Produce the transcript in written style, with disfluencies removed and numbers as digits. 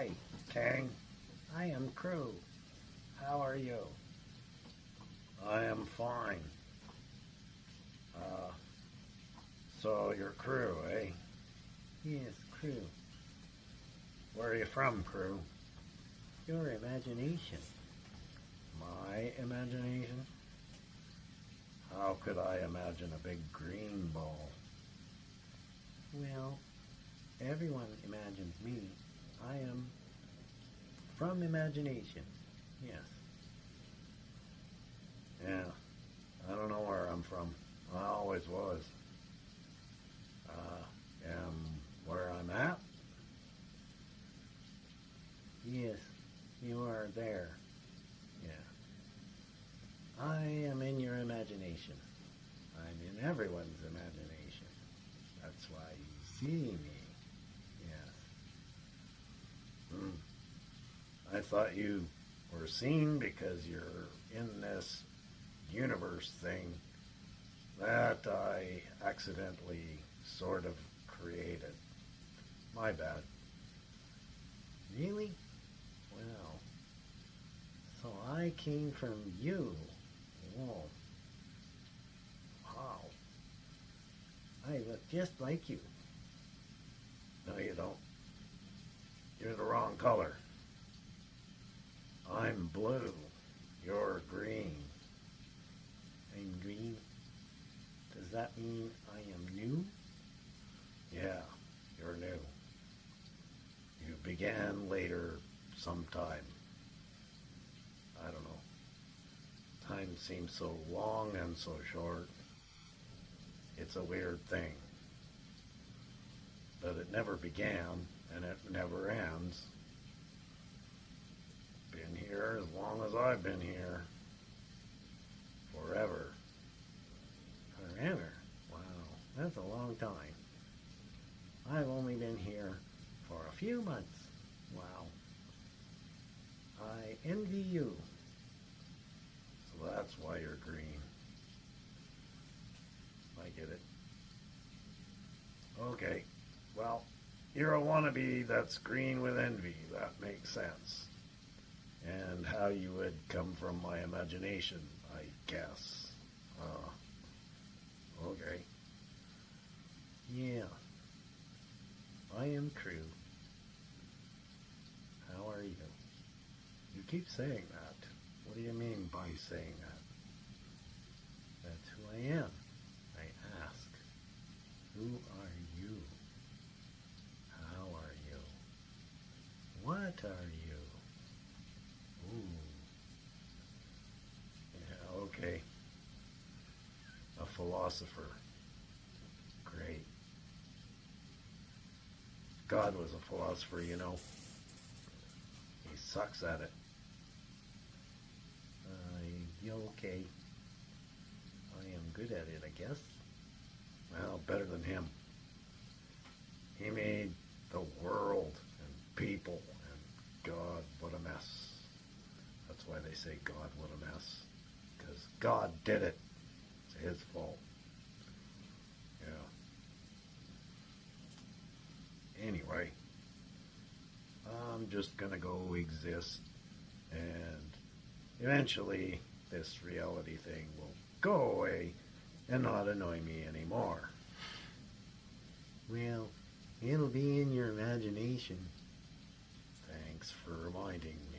Hi, Kang. I am Kru. How are you? I am fine. Uh, so you're Kru, eh? Yes, Kru. Where are you from, Kru? Your imagination. My imagination? How could I imagine a big green ball? Well, everyone imagines me. I am from imagination. Yes. Yeah. I don't know where I'm from. I always was. Am where I'm at? Yes, you are there. Yeah. I am in your imagination. I'm in everyone's imagination. That's why you see me. Yes. I thought you were seen because you're in this universe thing that I accidentally sort of created. My bad. Really? Well, so I came from you. Whoa. Wow. I look just like you. No, you don't. You're the wrong color. I'm blue. You're green. I'm green? Does that mean I am new? Yeah, you're new. You began later sometime. I don't know. Time seems so long and so short. It's a weird thing. But it never began and it never ends. Been here as long as I've been here. Forever. Forever? Wow, that's a long time. I've only been here for a few months. Wow. I envy you. So that's why you're green. I get it. Okay. Well, you're a wannabe that's green with envy. That makes sense. And how you would come from my imagination, I guess. Okay. Yeah. I am Kru. How are you? You keep saying that. What do you mean by saying that? That's who I am. I ask. Who are you? How are you? What are you? Ooh. Yeah, okay. A philosopher. Great. God was a philosopher, you know. He sucks at it. Okay. I am good at it, I guess. Well, better than him. He made the world and people and God, what a mess. That's why they say God, what a mess. Because God did it. It's his fault. Yeah. Anyway, I'm just gonna go exist, and eventually this reality thing will go away and not annoy me anymore. Well, it'll be in your imagination. Thanks for reminding me.